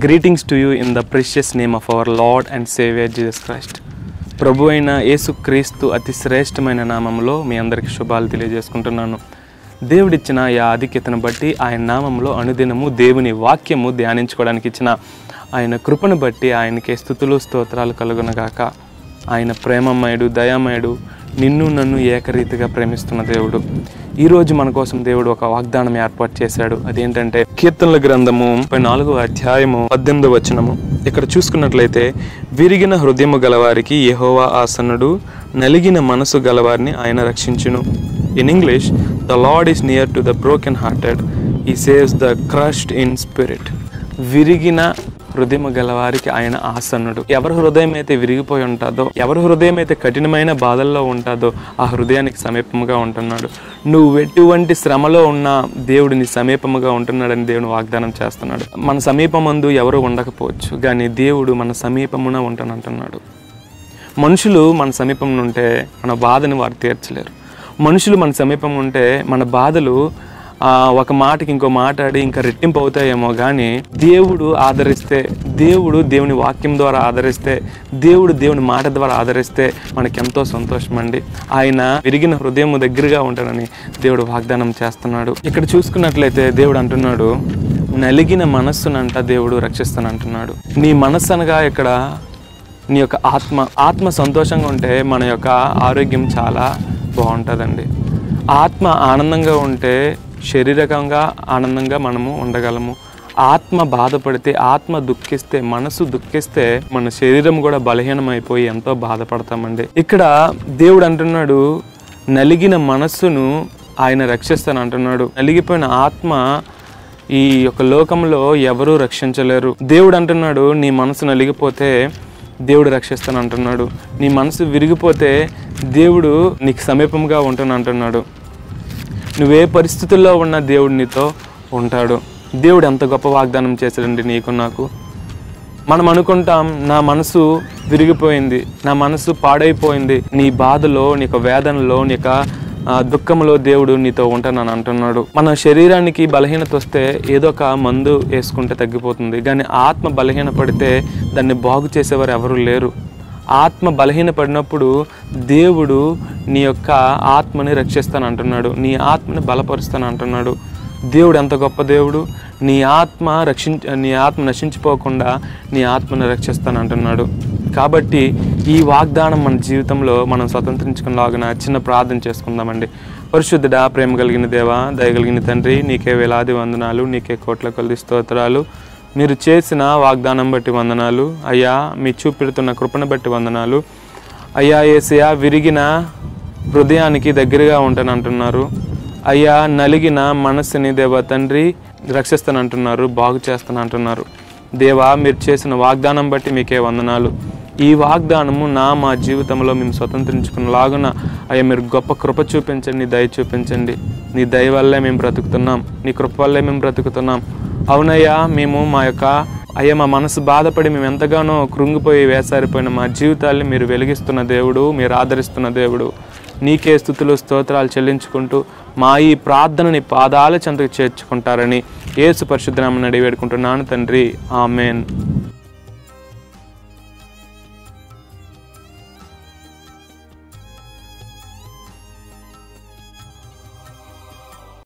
Greetings to you in the precious name of our Lord and Savior Jesus Christ. ప్రభు అయిన యేసుక్రీస్తు అతి శ్రేష్టమైన నామంలో మీ అందరికీ శుభాలు తెలియజేసుకుంటున్నాను. దేవుడిచ్చిన ఈ ఆధిక్యతను బట్టి ఆయన నామంలో అనుదినము దేవుని వాక్యము ధ్యానించుకోవడానికి ఇచ్చిన ఆయన కృపను బట్టి ఆయనకే స్తుతులు స్తోత్రాలు కలుగునగాక. ఆయన ప్రేమమయుడు, దయామయుడు, నిన్ను నన్ను ఏకరీతిగా ప్రేమిస్తున్న దేవుడు. ఈరోజు మన కోసం దేవుడు ఒక వాగ్దానం ఏర్పాటు చేశాడు. అదేంటంటే కీర్తనల గ్రంథము 34వ అధ్యాయము 18వ వచనము. ఇక్కడ చూసుకున్నట్లయితే, విరిగిన హృదయము గలవారికి యెహోవా ఆసన్నుడు, నలిగిన మనసు గలవారిని ఆయన రక్షించును. In English, the lord is near to the broken hearted, he saves the crushed in spirit. విరిగిన హృదయం గలవారికి ఆయన ఆసన్నుడు. ఎవరి హృదయం అయితే విరిగిపోయి ఉంటుందో, ఎవరి హృదయం అయితే కఠినమైన బాధల్లో ఉంటుందో ఆ హృదయానికి సమీపముగా ఉంటున్నాడు. నువ్వు ఎటువంటి శ్రమలో ఉన్నా దేవుడిని సమీపముగా ఉంటున్నాడని దేవుని వాగ్దానం చేస్తున్నాడు. మన సమీపమందు ఎవరు ఉండకపోవచ్చు, కానీ దేవుడు మన సమీపమున ఉంటానంటున్నాడు. మనుషులు మన సమీపం ఉంటే మన బాధని వారు తీర్చలేరు. మనుషులు మన సమీపం ఉంటే మన బాధలు ఒక మాటకి ఇంకో మాట్లాడి ఇంకా రెట్టింపు అవుతాయేమో, కానీ దేవుడు ఆదరిస్తే, దేవుడు దేవుని వాక్యం ద్వారా ఆదరిస్తే, దేవుడు దేవుని మాట ద్వారా ఆదరిస్తే మనకెంతో సంతోషం అండి. ఆయన విరిగిన హృదయం దగ్గరగా ఉంటాడని దేవుడు వాగ్దానం చేస్తున్నాడు. ఇక్కడ చూసుకున్నట్లయితే దేవుడు అంటున్నాడు, నలిగిన మనస్సునంట దేవుడు రక్షిస్తానంటున్నాడు. నీ మనస్సు అనగా ఇక్కడ నీ యొక్క ఆత్మ సంతోషంగా ఉంటే మన యొక్క ఆరోగ్యం చాలా బాగుంటుందండి. ఆత్మ ఆనందంగా ఉంటే శారీరకంగా ఆనందంగా మనము ఉండగలము. ఆత్మ బాధపడితే, ఆత్మ దుఃఖిస్తే, మనసు దుఃఖిస్తే మన శరీరం కూడా బలహీనమైపోయి ఎంతో బాధపడతామండి. ఇక్కడ దేవుడు అంటున్నాడు, నలిగిన మనస్సును ఆయన రక్షిస్తానంటున్నాడు. నలిగిపోయిన ఆత్మ ఈ యొక్క లోకంలో ఎవరూ రక్షించలేరు. దేవుడు అంటున్నాడు, నీ మనసు నలిగిపోతే దేవుడు రక్షిస్తానంటున్నాడు. నీ మనసు విరిగిపోతే దేవుడు నీకు సమీపంగా ఉంటానంటున్నాడు. నువ్వే పరిస్థితుల్లో ఉన్న దేవుడు నీతో ఉంటాడు. దేవుడు ఎంత గొప్ప వాగ్దానం చేశాడండి నీకు నాకు. మనం అనుకుంటాం, నా మనసు విరిగిపోయింది, నా మనసు పాడైపోయింది. నీ బాధలో, నీ యొక్క వేదనలో, నీ యొక్క దుఃఖంలో దేవుడు నీతో ఉంటానని అంటున్నాడు. మన శరీరానికి బలహీనత వస్తే ఏదో ఒక మందు వేసుకుంటే తగ్గిపోతుంది, కానీ ఆత్మ బలహీన పడితే దాన్ని బాగు చేసేవారు ఎవరు లేరు. ఆత్మ బలహీనపడినప్పుడు దేవుడు నీ యొక్క ఆత్మని రక్షిస్తానంటున్నాడు, నీ ఆత్మని బలపరుస్తానంటున్నాడు. దేవుడు ఎంత గొప్ప దేవుడు. నీ ఆత్మ నశించిపోకుండా నీ ఆత్మని రక్షిస్తానంటున్నాడు. కాబట్టి ఈ వాగ్దానం మన జీవితంలో మనం స్వతంత్రించుకునేలాగా చిన్న ప్రార్థన చేసుకుందామండి. పరిశుద్ధుడా, ప్రేమ కలిగిన దేవా, దయగలిగిన తండ్రి, నీకే వేలాది వందనాలు, నీకే కోట్ల కొలది స్తోత్రాలు. మీరు చేసిన వాగ్దానం బట్టి వందనాలు అయ్యా. మీ చూపెడుతున్న కృపను బట్టి వందనాలు అయ్యా. యేసయ్యా, విరిగిన హృదయానికి దగ్గరగా ఉంటానంటున్నారు అయ్యా. నలిగిన మనస్సుని దేవా తండ్రి రక్షిస్తానంటున్నారు, బాగు చేస్తానంటున్నారు దేవా. మీరు చేసిన వాగ్దానం బట్టి మీకే వందనాలు. ఈ వాగ్దానము మా జీవితంలో మేము స్వతంత్రించుకునేలాగున అయ్యా మీరు గొప్ప కృప చూపించండి, దయ చూపించండి. నీ దయ వల్లే మేము బ్రతుకుతున్నాం, నీ కృప వల్లే మేము బ్రతుకుతున్నాం. అవునయ్యా, మేము మా మనసు బాధపడి మేము ఎంతగానో కృంగిపోయి వేసారిపోయిన మా జీవితాల్ని మీరు వెలిగిస్తున్న దేవుడు, మీరు ఆదరిస్తున్న దేవుడు. నీకే స్తుతులు స్తోత్రాలు చెల్లించుకుంటూ మా ఈ ప్రార్థనని పాదాల చెంతకు చేర్చుకుంటారని యేసు పరిశుద్ధ నామమున అడిగి వేడుకుంటున్నాను తండ్రి. ఆమేన్.